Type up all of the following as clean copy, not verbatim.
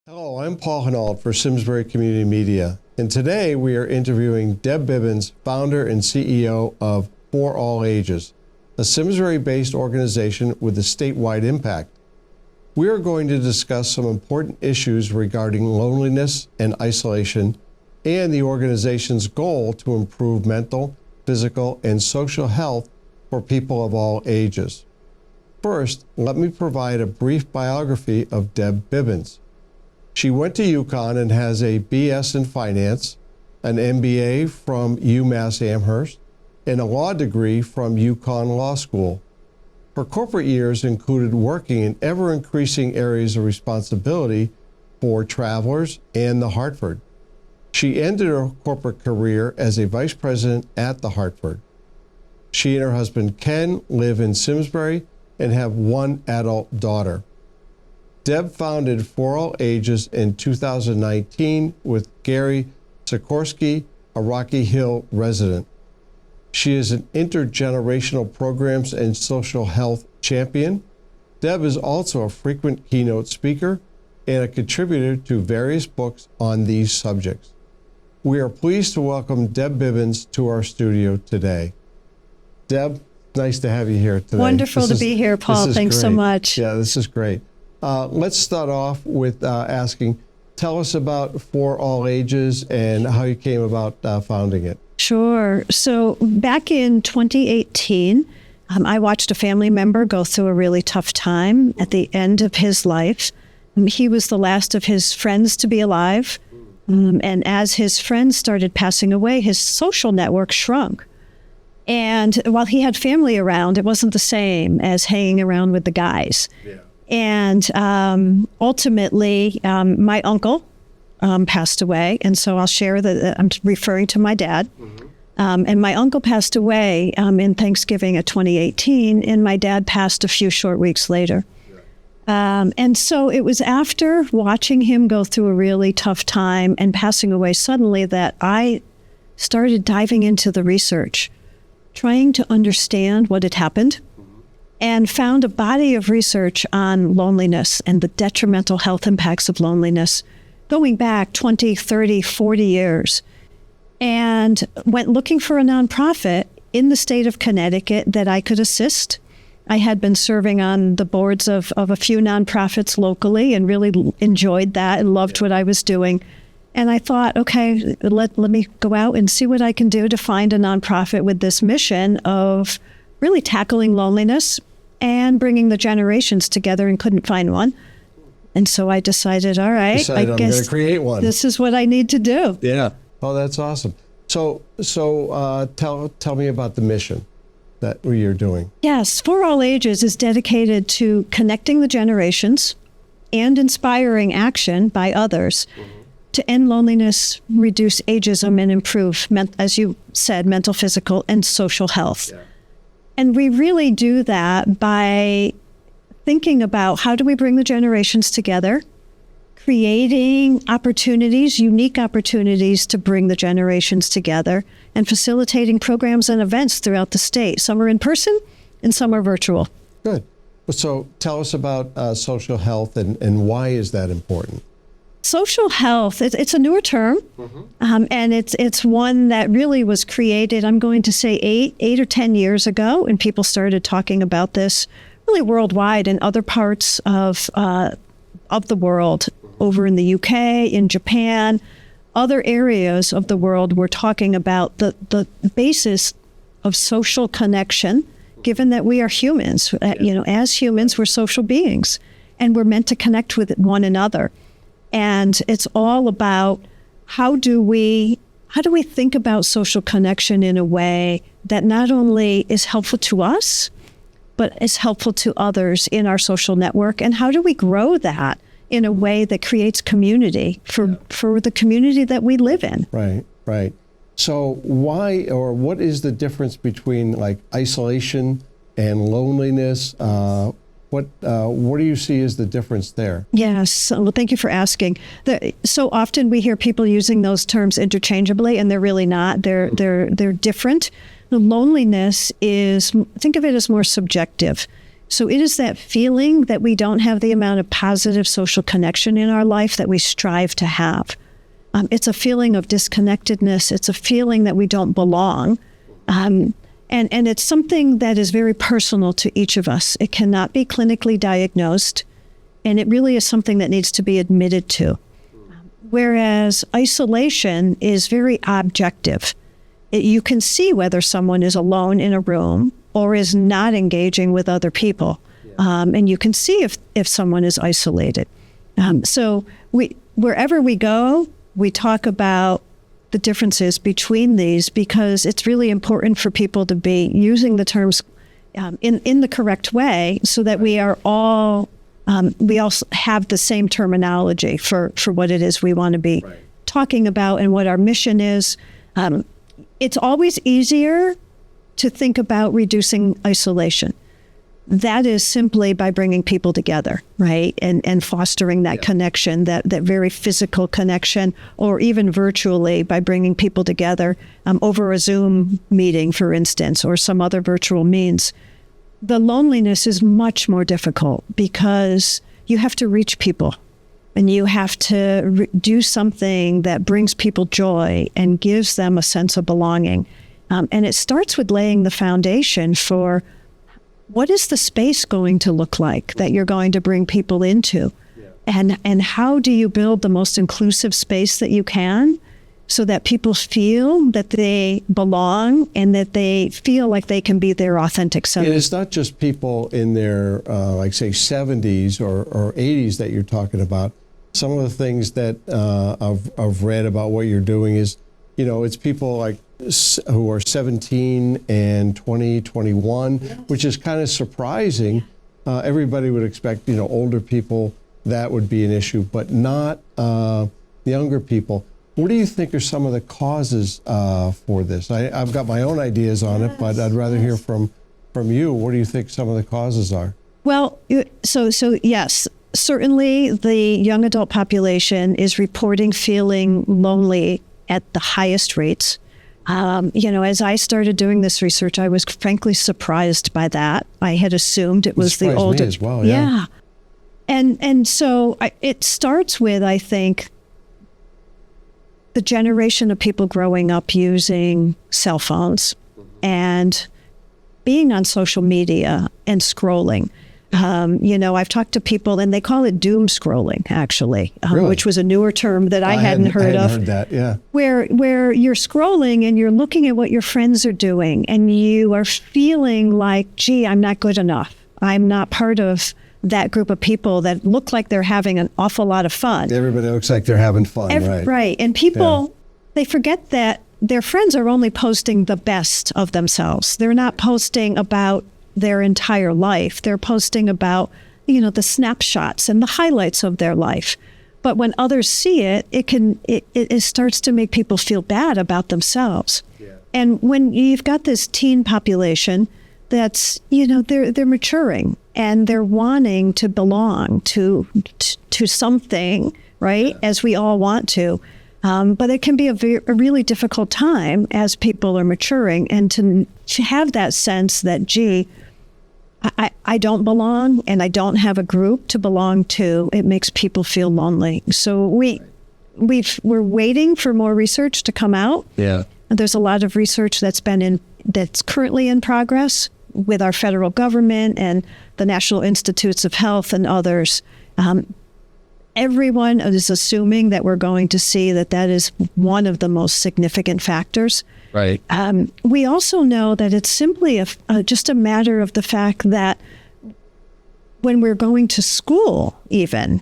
Hello, I'm Paul Henault for Simsbury Community Media, and today we are interviewing Deb Bibbins, founder and CEO of For All Ages, a Simsbury-based organization with a statewide impact. We are going to discuss some important issues regarding loneliness and isolation and the organization's goal to improve mental, physical, and social health for people of all ages. First, let me provide a brief biography of Deb Bibbins. She went to UConn and has a BS in finance, an MBA from UMass Amherst, and a law degree from UConn Law School. Her corporate years included working in ever-increasing areas of responsibility for Travelers and the Hartford. She ended her corporate career as a vice president at the Hartford. She and her husband Ken live in Simsbury and have one adult daughter. Deb founded For All Ages in 2019 with Gary Sikorsky, a Rocky Hill resident. She is an intergenerational programs and social health champion. Deb is also a frequent keynote speaker and a contributor to various books on these subjects. We are pleased to welcome Deb Bibbins to our studio today. Deb, nice to have you here today. Wonderful to be here, Paul. Thanks so much. Yeah, this is great. Let's start off with asking, tell us about For All Ages and how you came about founding it. Sure. So back in 2018, I watched a family member go through a really tough time at the end of his life. He was the last of his friends to be alive. And as his friends started passing away, his social network shrunk. And while he had family around, it wasn't the same as hanging around with the guys. Yeah. And ultimately, my uncle passed away. And so I'll share that I'm referring to my dad. Mm-hmm. And my uncle passed away in Thanksgiving of 2018, and my dad passed a few short weeks later. Yeah. And so it was after watching him go through a really tough time and passing away suddenly that I started diving into the research, trying to understand what had happened, and found a body of research on loneliness and the detrimental health impacts of loneliness going back 20, 30, 40 years, and went looking for a nonprofit in the state of Connecticut that I could assist. I had been serving on the boards of a few nonprofits locally and really enjoyed that and loved what I was doing. And I thought, okay, let me go out and see what I can do to find a nonprofit with this mission of really tackling loneliness and bringing the generations together, and couldn't find one. And so I decided, all right, I guess I'm going to create one. This is what I need to do. Yeah. Oh, that's awesome. So tell me about the mission that you're doing. Yes, For All Ages is dedicated to connecting the generations and inspiring action by others to end loneliness, reduce ageism, and improve, as you said, mental, physical, and social health. Yeah. And we really do that by thinking about how do we bring the generations together, creating opportunities, unique opportunities to bring the generations together, and facilitating programs and events throughout the state. Some are in person and some are virtual. Good. So tell us about social health and why is that important? Social health, it's a newer term, and it's one that really was created, I'm going to say 8 or 10 years ago, and people started talking about this really worldwide in other parts of the world, over in the UK, in Japan, other areas of the world were talking about the basis of social connection, given that we are humans. As humans, we're social beings, and we're meant to connect with one another. And it's all about how do we think about social connection in a way that not only is helpful to us, but is helpful to others in our social network, and how do we grow that in a way that creates community for the community that we live in. Right. So what is the difference between like isolation and loneliness? What do you see as the difference there? Yes, well, thank you for asking. So often we hear people using those terms interchangeably, and they're really not. They're different. The loneliness is, think of it as more subjective. So it is that feeling that we don't have the amount of positive social connection in our life that we strive to have. It's a feeling of disconnectedness. It's a feeling that we don't belong. And it's something that is very personal to each of us. It cannot be clinically diagnosed, and it really is something that needs to be admitted to. Whereas isolation is very objective. You can see whether someone is alone in a room or is not engaging with other people. And you can see if someone is isolated. So wherever we go, we talk about the differerences between these, because it's really important for people to be using the terms in the correct way, so that we are all, we all have the same terminology for what it is we want to be talking about and what our mission is. It's always easier to think about reducing isolation. That is simply by bringing people together, right? And fostering that connection, that very physical connection, or even virtually by bringing people together over a Zoom meeting, for instance, or some other virtual means. The loneliness is much more difficult because you have to reach people and you have to do something that brings people joy and gives them a sense of belonging. And it starts with laying the foundation for what is the space going to look like that you're going to bring people into? And how do you build the most inclusive space that you can so that people feel that they belong and that they feel like they can be their authentic self? And it's not just people in their, like, say, 70s or 80s that you're talking about. Some of the things that I've read about what you're doing is, it's people like who are 17 and 20, 21, which is kind of surprising. Everybody would expect, older people, that would be an issue, but not younger people. What do you think are some of the causes for this? I've got my own ideas on it, but I'd rather hear from you. What do you think some of the causes are? Well, so yes, certainly the young adult population is reporting feeling lonely at the highest rates. As I started doing this research, I was frankly surprised by that. I had assumed it was the older. Me as well, yeah. And so it starts with, I think, the generation of people growing up using cell phones and being on social media and scrolling. I've talked to people and they call it doom scrolling, actually, really? Which was a newer term that I hadn't heard of. Heard that, yeah. Where you're scrolling and you're looking at what your friends are doing and you are feeling like, gee, I'm not good enough. I'm not part of that group of people that look like they're having an awful lot of fun. Everybody looks like they're having fun, right? Right. And people, they forget that their friends are only posting the best of themselves. They're not posting about their entire life. They're posting about, the snapshots and the highlights of their life. But when others see it, it starts to make people feel bad about themselves. Yeah. And when you've got this teen population that's, they're maturing and they're wanting to belong to something, right? Yeah. As we all want to. But it can be a really difficult time as people are maturing, and to have that sense that, gee, I don't belong and I don't have a group to belong to, it makes people feel lonely. So we're waiting for more research to come out. Yeah. There's a lot of research that's currently in progress with our federal government and the National Institutes of Health and others. Everyone is assuming that we're going to see that is one of the most significant factors. Right. We also know that it's simply just a matter of the fact that when we're going to school, even,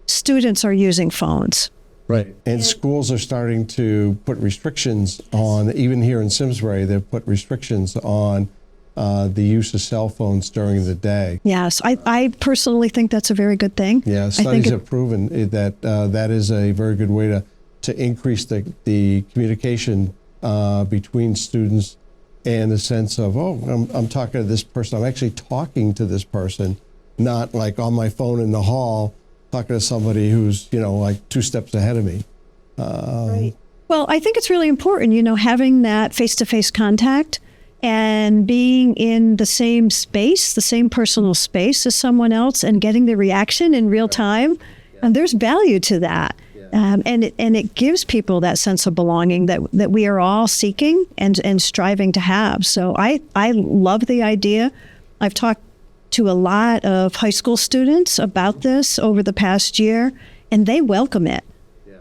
students are using phones. Right. And schools are starting to put restrictions on, even here in Simsbury, they've put restrictions on the use of cell phones during the day. Yes, I personally think that's a very good thing. Yeah, studies have proven that that is a very good way to increase the communication between students, and the sense of, I'm talking to this person. I'm actually talking to this person, not like on my phone in the hall, talking to somebody who's, like 2 steps ahead of me. Right. Well, I think it's really important, having that face-to-face contact and being in the same space, the same personal space as someone else, and getting the reaction in real time, and there's value to that. And it gives people that sense of belonging that we are all seeking and striving to have. So I love the idea. I've talked to a lot of high school students about this over the past year, and they welcome it.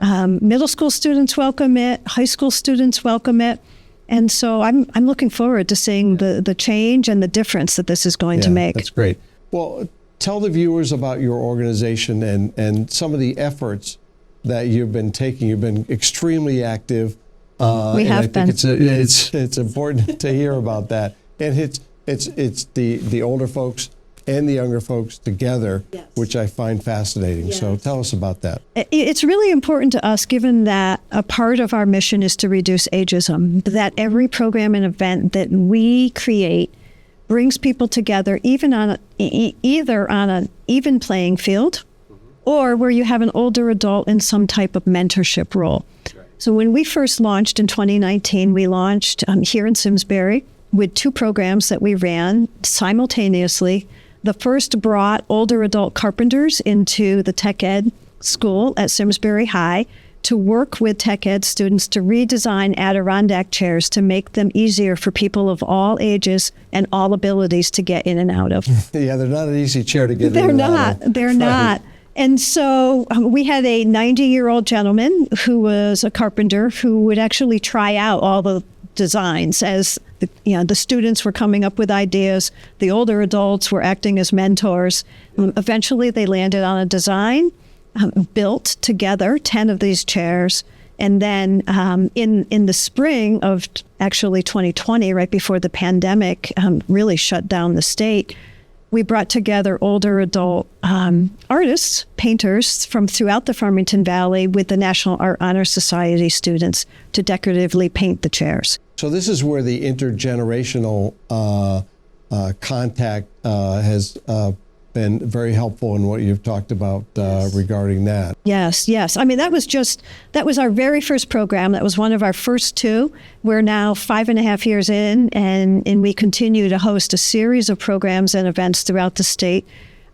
Middle school students welcome it. High school students welcome it. And so I'm looking forward to seeing the change and the difference that this is going to make. That's great. Well, tell the viewers about your organization and some of the efforts that you've been taking. You've been extremely active. We have been. It's important to hear about that. And it's the older folks and the younger folks together, which I find fascinating. So tell us about that. It's really important to us, given that a part of our mission is to reduce ageism, that every program and event that we create brings people together, even on either on an even playing field, or where you have an older adult in some type of mentorship role. So when we first launched in 2019, we launched here in Simsbury with 2 programs that we ran simultaneously. The first brought older adult carpenters into the tech ed school at Simsbury High to work with tech ed students to redesign Adirondack chairs to make them easier for people of all ages and all abilities to get in and out of. Yeah, they're not an easy chair to get in and out of. They're not. And so we had a 90-year-old gentleman who was a carpenter who would actually try out all the designs as the students were coming up with ideas. The older adults were acting as mentors. Eventually, they landed on a design, built together 10 of these chairs. And then in the spring of actually 2020, right before the pandemic really shut down the state, we brought together older adult artists, painters from throughout the Farmington Valley with the National Art Honor Society students to decoratively paint the chairs. So this is where the intergenerational contact has been very helpful in what you've talked about regarding that. Yes. I mean, that was our very first program. That was one of our first 2. We're now 5.5 years in, and we continue to host a series of programs and events throughout the state.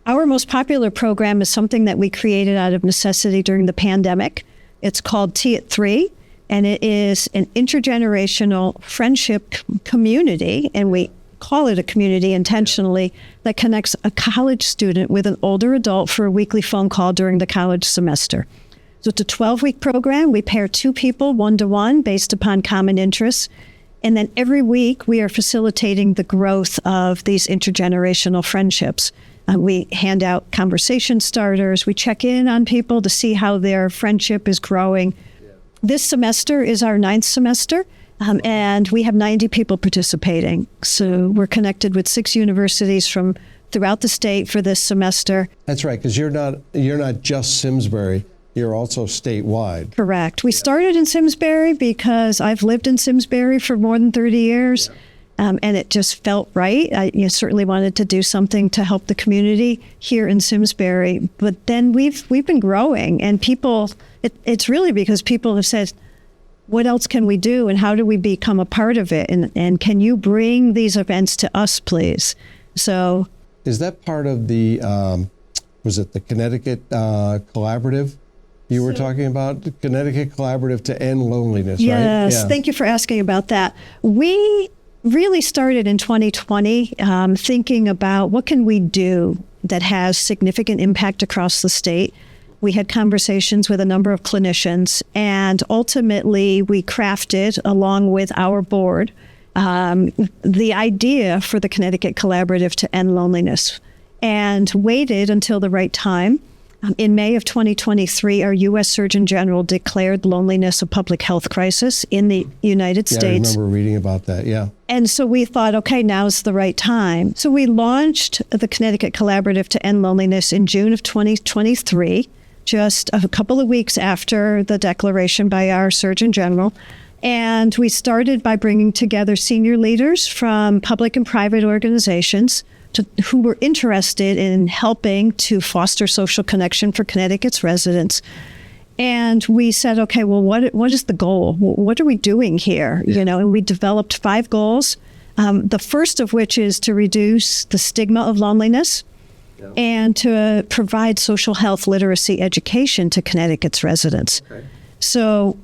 Our most popular program is something that we created out of necessity during the pandemic. It's called Tea at 3, and it is an intergenerational friendship community, and we call it a community intentionally, that connects a college student with an older adult for a weekly phone call during the college semester. So it's a 12-week program. We pair 2 people one-to-one based upon common interests. And then every week we are facilitating the growth of these intergenerational friendships. We hand out conversation starters. We check in on people to see how their friendship is growing. This semester is our 9th semester. And we have 90 people participating. So we're connected with 6 universities from throughout the state for this semester. That's right, because you're not just Simsbury, you're also statewide. Correct. We started in Simsbury because I've lived in Simsbury for more than 30 years, and it just felt right. I certainly wanted to do something to help the community here in Simsbury. But then we've been growing, and it's really because people have said, what else can we do, and how do we become a part of it? And can you bring these events to us, please? So, is that part of the, was it the Connecticut Collaborative you were talking about? The Connecticut Collaborative to End Loneliness, yes, right? Yes, thank you for asking about that. We really started in 2020 thinking about what can we do that has significant impact across the state. We had conversations with a number of clinicians, and ultimately we crafted, along with our board, the idea for the Connecticut Collaborative to End Loneliness, and waited until the right time. In May of 2023, our U.S. Surgeon General declared loneliness a public health crisis in the United States. I remember reading about that, yeah. And so we thought, okay, now's the right time. So we launched the Connecticut Collaborative to End Loneliness in June of 2023. Just a couple of weeks after the declaration by our Surgeon General. And we started by bringing together senior leaders from public and private organizations who were interested in helping to foster social connection for Connecticut's residents. And we said, okay, well, what is the goal? What are we doing here? And we developed 5 goals The first of which is to reduce the stigma of loneliness and to provide social health literacy education to Connecticut's residents. Okay. So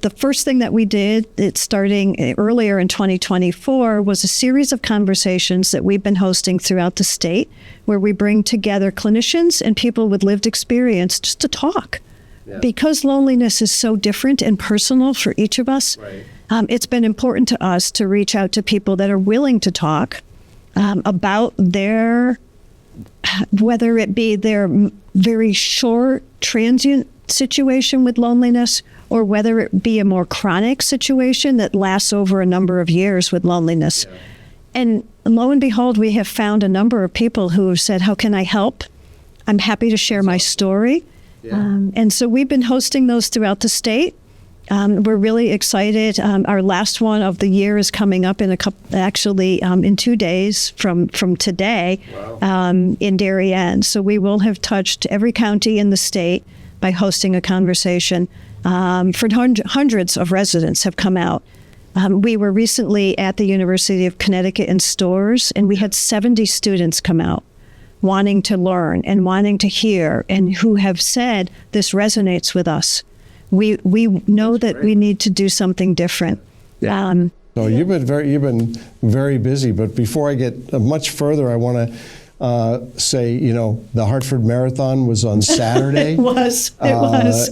the first thing that we did, it's starting earlier in 2024, was a series of conversations that we've been hosting throughout the state where we bring together clinicians and people with lived experience just to talk. Yeah. Because loneliness is so different and personal for each of us, Right. It's been important to us to reach out to people that are willing to talk about their, whether it be their very short, transient situation with loneliness, or whether it be a more chronic situation that lasts over a number of years with loneliness. Yeah. And lo and behold, we have found a number of people who have said, how can I help? I'm happy to share my story. Yeah. And so we've been hosting those throughout the state. We're really excited. Our last one of the year is coming up in in 2 days from today. Wow. In Darien. So we will have touched every county in the state by hosting a conversation. For hundreds of residents have come out. We were recently at the University of Connecticut in Storrs, and we had 70 students come out wanting to learn and wanting to hear, and who have said, this resonates with us. We know that we need to do something different. Yeah. So you've been very busy, but before I get much further, I want to say, the Hartford Marathon was on Saturday. It was.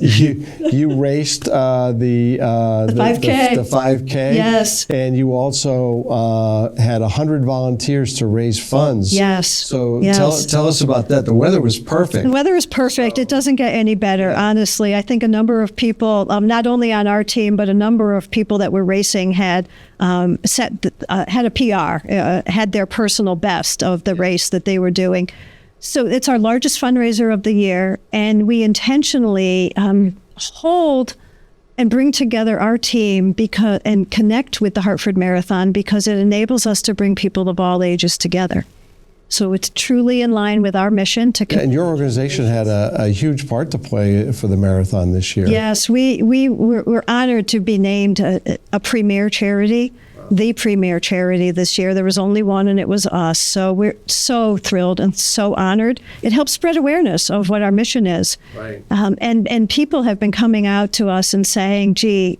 You raced the 5K. The 5K. Yes. And you also had 100 volunteers to raise funds. Yes. So Yes. tell us about that. The weather was perfect. The weather is perfect. It doesn't get any better, honestly. I think a number of people, not only on our team, but a number of people that were racing had had a PR, had their personal best of the race that they were doing. So it's our largest fundraiser of the year, and we intentionally hold and bring together our team and connect with the Hartford Marathon because it enables us to bring people of all ages together. So it's truly in line with our mission to And your organization had a huge part to play for the marathon this year. Yes, we're honored to be named a premier charity, the premier charity this year. There was only one, and it was us. So we're so thrilled and so honored. It helps spread awareness of what our mission is. Right. And people have been coming out to us and saying, gee,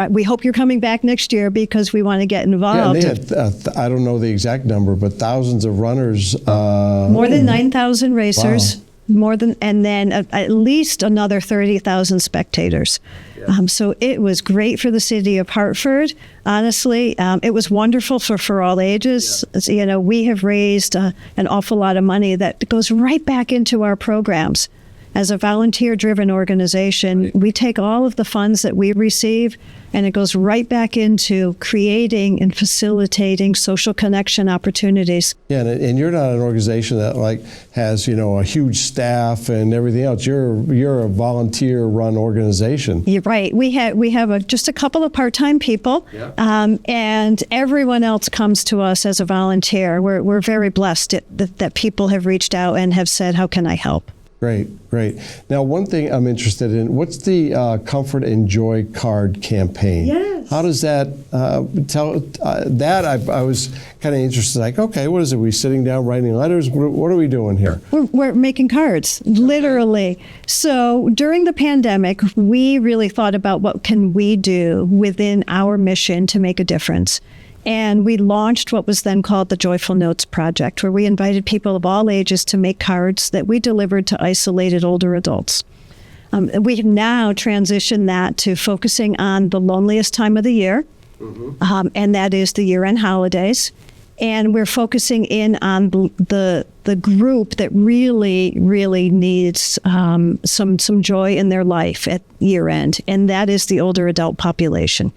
we hope you're coming back next year because we want to get involved. Yeah, they had, I don't know the exact number, but thousands of runners. More than 9,000 racers. Wow. And then at least another 30,000 spectators. Yeah. So it was great for the city of Hartford. Honestly, it was wonderful for all ages. Yeah. We have raised an awful lot of money that goes right back into our programs. As a volunteer-driven organization, we take all of the funds that we receive, and it goes right back into creating and facilitating social connection opportunities. Yeah, and you're not an organization that has a huge staff and everything else. You're a volunteer-run organization. You're right. We have just a couple of part-time people, and everyone else comes to us as a volunteer. We're very blessed that people have reached out and have said, "How can I help?" Great. Now, one thing I'm interested in, what's the Comfort and Joy card campaign? Yes. How does that, I was kind of interested, okay, what is it? We sitting down writing letters? What are we doing here? We're making cards, literally. So during the pandemic, we really thought about what can we do within our mission to make a difference. And we launched what was then called the Joyful Notes Project, where we invited people of all ages to make cards that we delivered to isolated older adults. We have now transitioned that to focusing on the loneliest time of the year, and that is the year-end holidays. And we're focusing in on the group that really, really needs some joy in their life at year-end, and that is the older adult population.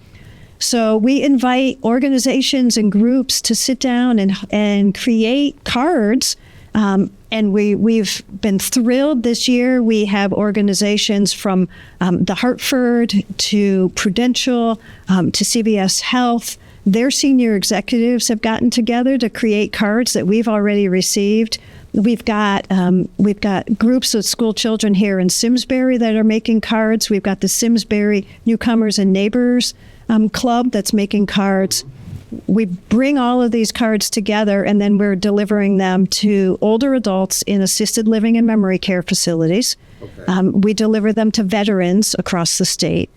So we invite organizations and groups to sit down and create cards. And we've been thrilled this year. We have organizations from the Hartford to Prudential to CVS Health. Their senior executives have gotten together to create cards that we've already received. We've got groups of school children here in Simsbury that are making cards. We've got the Simsbury Newcomers and Neighbors Club that's making cards. we bring all of these cards together, and then we're delivering them to older adults in assisted living and memory care facilities. Okay. We deliver them to veterans across the state,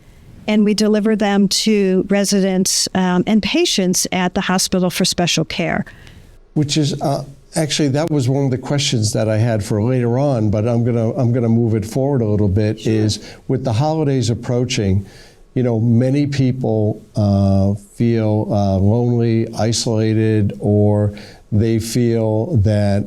and we deliver them to residents and patients at the hospital for special care. Which is actually, that was one of the questions that I had for later on, but I'm gonna move it forward a little bit. Sure. Is with the holidays approaching, many people feel lonely, isolated, or they feel that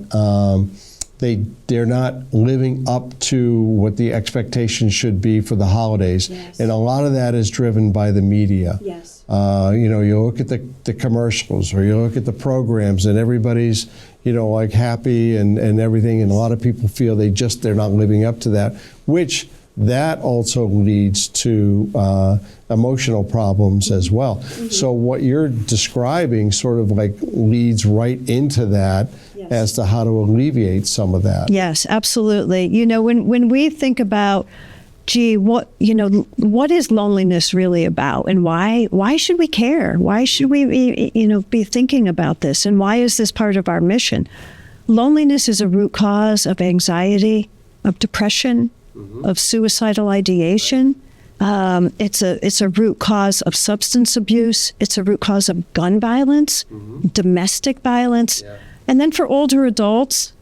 they're not living up to what the expectations should be for the holidays. Yes. And a lot of that is driven by the media. Yes. You look at the commercials, or you look at the programs, and everybody's, like happy and everything. And a lot of people feel they're not living up to that, which that also leads to emotional problems as well. Mm-hmm. So what you're describing sort of like leads right into that. Yes. As to how to alleviate some of that. Yes, absolutely. When we think about, what is loneliness really about, and why should we care? Why should we be thinking about this, and why is this part of our mission? Loneliness is a root cause of anxiety, of depression, mm-hmm. of suicidal ideation. It's a root cause of substance abuse. It's a root cause of gun violence, mm-hmm. domestic violence. Yeah. And then for older adults,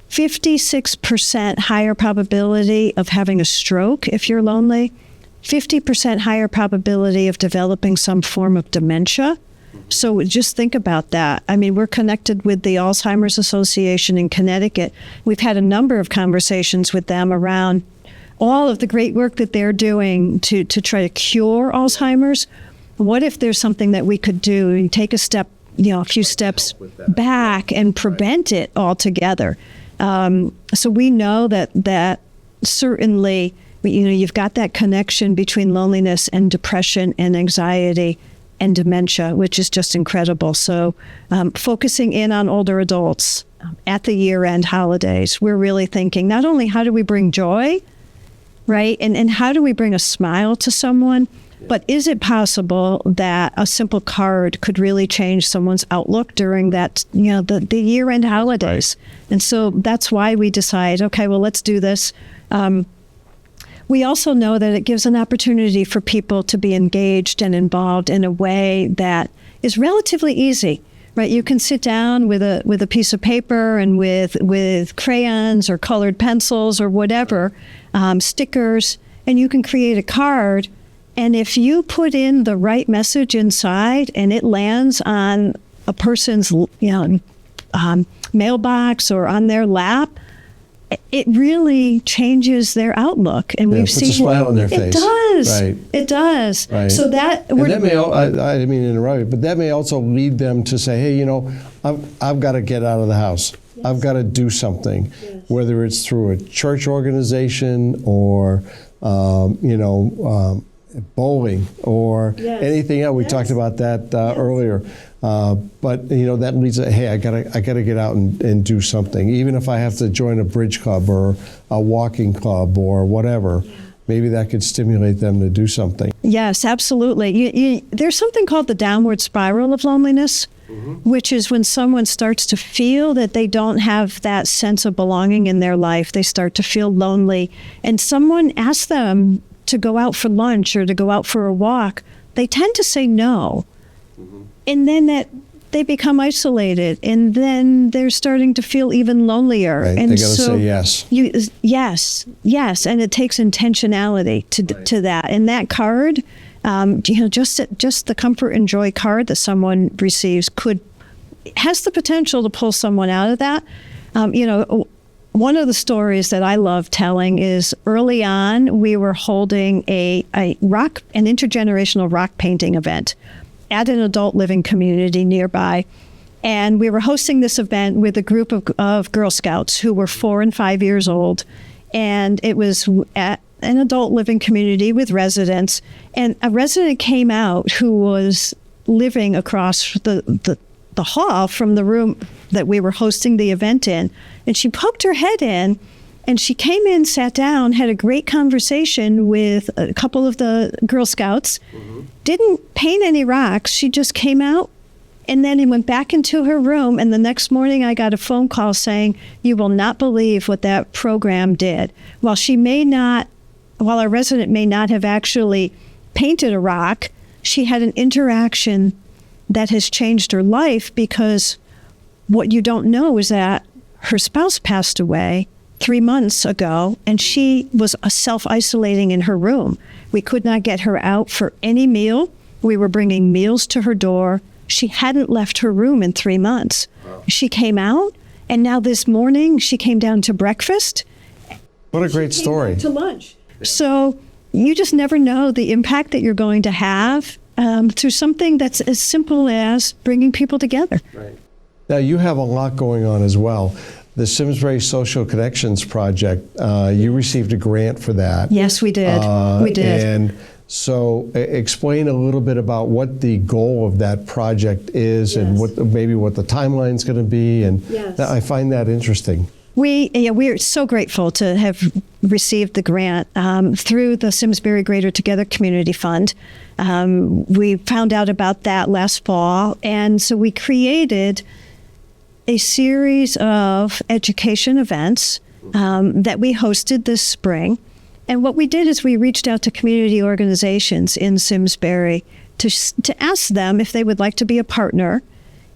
56% higher probability of having a stroke if you're lonely, 50% higher probability of developing some form of dementia. So just think about that. I mean, we're connected with the Alzheimer's Association in Connecticut. We've had a number of conversations with them around all of the great work that they're doing to try to cure Alzheimer's. What if there's something that we could do and take a few steps back and prevent it altogether? So we know that certainly, you've got that connection between loneliness and depression and anxiety and dementia, which is just incredible. So focusing in on older adults at the year-end holidays, we're really thinking not only how do we bring joy, right, and how do we bring a smile to someone, but is it possible that a simple card could really change someone's outlook during that, the year-end holidays? Right. And so that's why we decide, okay, well, let's do this. We also know that it gives an opportunity for people to be engaged and involved in a way that is relatively easy, right? You can sit down with a piece of paper and with crayons or colored pencils or whatever, stickers, and you can create a card. And if you put in the right message inside and it lands on a person's mailbox or on their lap, it really changes their outlook. And we've seen puts a smile on their face. It does. Right. It does. Right. So that and that may, I didn't mean to interrupt you, but that may also lead them to say, hey, I've got to get out of the house. Yes. I've got to do something, yes. Whether it's through a church organization or, bowling or yes. anything else. We yes. talked about that yes. earlier. But that leads to, hey, I gotta get out and do something. Even if I have to join a bridge club or a walking club or whatever, yeah. maybe that could stimulate them to do something. Yes, absolutely. There's something called the downward spiral of loneliness, mm-hmm. which is when someone starts to feel that they don't have that sense of belonging in their life. They start to feel lonely, and someone asks them to go out for lunch or to go out for a walk. They tend to say no. Mm-hmm. And then they become isolated, and then they're starting to feel even lonelier. Right. And they got to say yes. Yes, and it takes intentionality to that. And that card, just the comfort and joy card that someone receives has the potential to pull someone out of that. One of the stories that I love telling is early on, we were holding an intergenerational rock painting event at an adult living community nearby. And we were hosting this event with a group of Girl Scouts who were 4 and 5 years old. And it was at an adult living community with residents. And a resident came out who was living across the hall from the room that we were hosting the event in. And she poked her head in, and she came in, sat down, had a great conversation with a couple of the Girl Scouts, mm-hmm. didn't paint any rocks. She just came out And then he went back into her room, and the next morning I got a phone call saying, "You will not believe what that program did." While our resident may not have actually painted a rock, she had an interaction that has changed her life, because what you don't know is that her spouse passed away 3 months ago, and she was self-isolating in her room. We could not get her out for any meal. We were bringing meals to her door. She hadn't left her room in 3 months. Wow. She came out, and now this morning she came down to breakfast. What a great story. To lunch. So you just never know the impact that you're going to have through something that's as simple as bringing people together. Right. Now, you have a lot going on as well. The Simsbury Social Connections Project, you received a grant for that. Yes, we did. We did. And so explain a little bit about what the goal of that project is, and what the timeline's going to be. And I find that interesting. We're so grateful to have received the grant through the Simsbury Greater Together Community Fund. We found out about that last fall, and so we created a series of education events that we hosted this spring. And what we did is we reached out to community organizations in Simsbury to ask them if they would like to be a partner,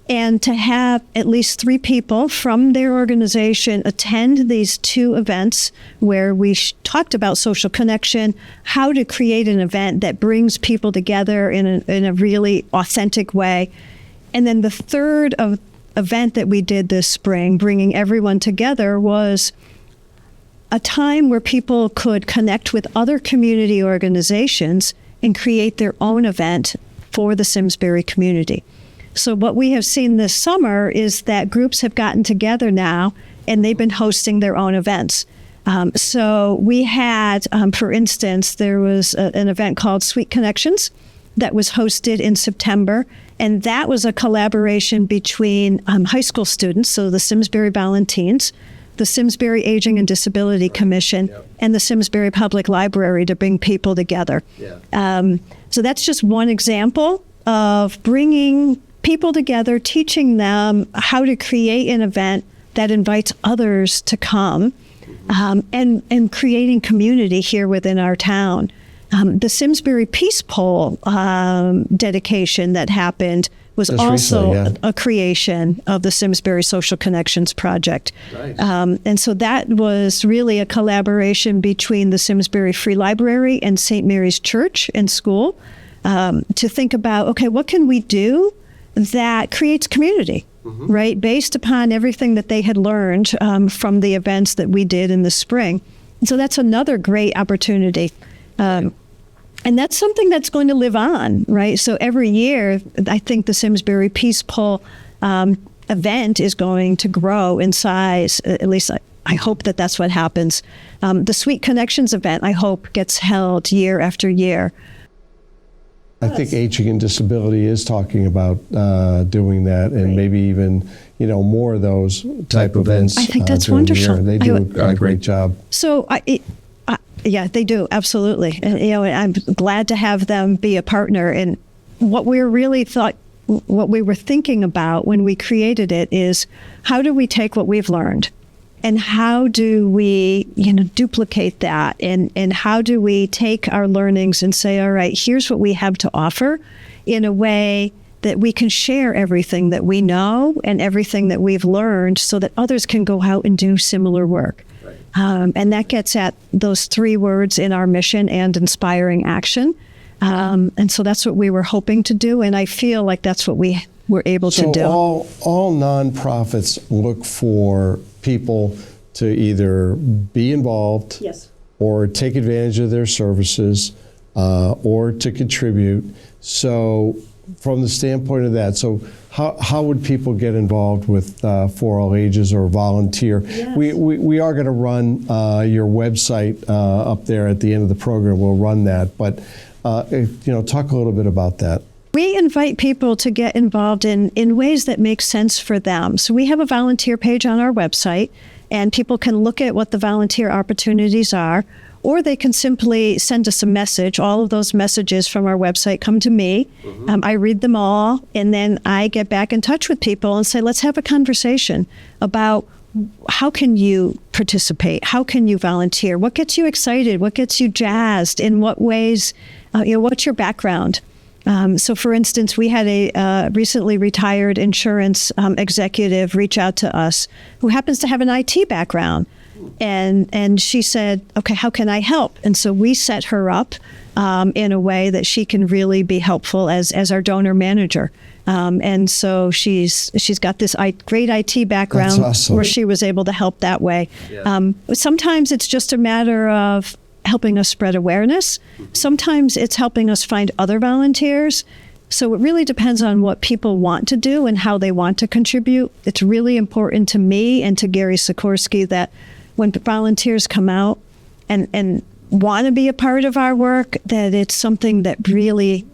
and to have at least 3 people from their organization attend these 2 events where we talked about social connection, how to create an event that brings people together in a really authentic way. And then the third event that we did this spring, bringing everyone together, was a time where people could connect with other community organizations and create their own event for the Simsbury community. So what we have seen this summer is that groups have gotten together now, and they've been hosting their own events. So we had, for instance, there was an event called Sweet Connections that was hosted in September, and that was a collaboration between high school students, so the Simsbury Valentines, the Simsbury Aging and Disability Commission, and the Simsbury Public Library to bring people together. So that's just one example of bringing people together, teaching them how to create an event that invites others to come, and creating community here within our town. The Simsbury Peace Pole dedication that happened was just also recently, a creation of the Simsbury Social Connections Project. Nice. And so that was really a collaboration between the Simsbury Free Library and St. Mary's Church and School to think about, okay, what can we do that creates community, right? Based upon everything that they had learned from the events that we did in the spring. And so that's another great opportunity. And that's something that's going to live on, right? So every year, I think the Simsbury Peace Pole event is going to grow in size. At least I hope that that's what happens. The Sweet Connections event, I hope, gets held year after year. I think Aging and Disability is talking about doing that, and maybe even more of those type events. I think that's during the year. wonderful. They do a great job. So yeah, they do, absolutely. And I'm glad to have them be a partner. And what we were thinking about when we created it is, how do we take what we've learned, and how do we duplicate that, and how do we take our learnings and say, all right, here's what we have to offer in a way that we can share everything that we know and everything that we've learned, so that others can go out and do similar work. And that gets at those 3 words in our mission: and inspiring action. And so that's what we were hoping to do, and I feel like that's what we were able to do. So all nonprofits look for people to either be involved, or take advantage of their services, or to contribute. So from the standpoint of that, so how would people get involved with For All Ages or volunteer? Yes. We are going to run your website up there at the end of the program. We'll run that, but talk a little bit about that. We invite people to get involved in ways that make sense for them. So we have a volunteer page on our website, and people can look at what the volunteer opportunities are, or they can simply send us a message. All of those messages from our website come to me. I read them all, and then I get back in touch with people and say, let's have a conversation about how can you participate? How can you volunteer? What gets you excited? What gets you jazzed? In what ways? What's your background? So, for instance, we had a recently retired insurance executive reach out to us who happens to have an IT background. And she said, okay, how can I help? And so we set her up in a way that she can really be helpful as our donor manager. And so she's got this great IT background. That's awesome. Where she was able to help that way. Yeah. Sometimes it's just a matter of helping us spread awareness. Sometimes it's helping us find other volunteers. So it really depends on what people want to do and how they want to contribute. It's really important to me and to Gary Sikorsky that when volunteers come out and want to be a part of our work, that it's something that really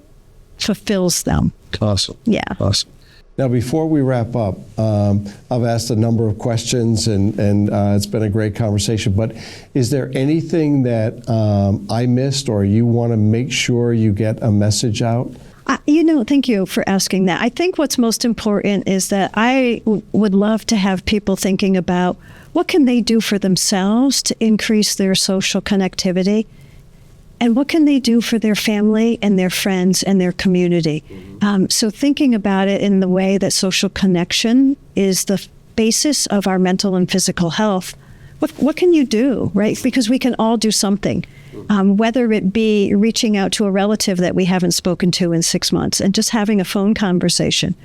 fulfills them. Awesome. Yeah. Awesome. Now, before we wrap up, I've asked a number of questions, and it's been a great conversation. But is there anything that I missed, or you want to make sure you get a message out? Thank you for asking that. I think what's most important is that I would love to have people thinking about what can they do for themselves to increase their social connectivity, and what can they do for their family and their friends and their community. So thinking about it in the way that social connection is the basis of our mental and physical health. What can you do, right? Because we can all do something. Whether it be reaching out to a relative that we haven't spoken to in 6 months and just having a phone conversation,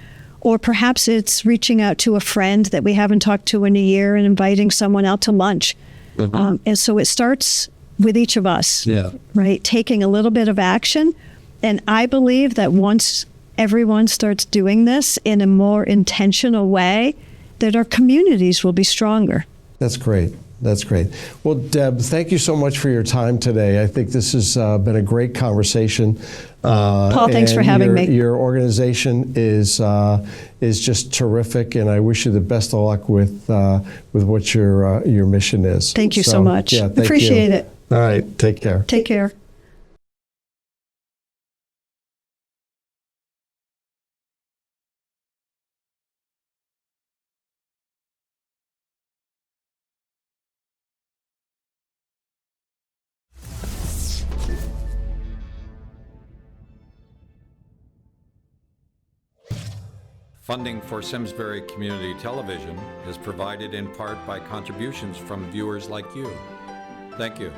or perhaps it's reaching out to a friend that we haven't talked to in a year and inviting someone out to lunch. And so it starts with each of us, right? Taking a little bit of action. And I believe that once everyone starts doing this in a more intentional way, that our communities will be stronger. That's great. That's great. Well, Deb, thank you so much for your time today. I think this has been a great conversation. Paul, thanks for having me. Your organization is just terrific, and I wish you the best of luck with what your mission is. Thank you so much. Yeah, thank Appreciate you. it. All right. Take care. Take care. Funding for Simsbury Community Television is provided in part by contributions from viewers like you. Thank you.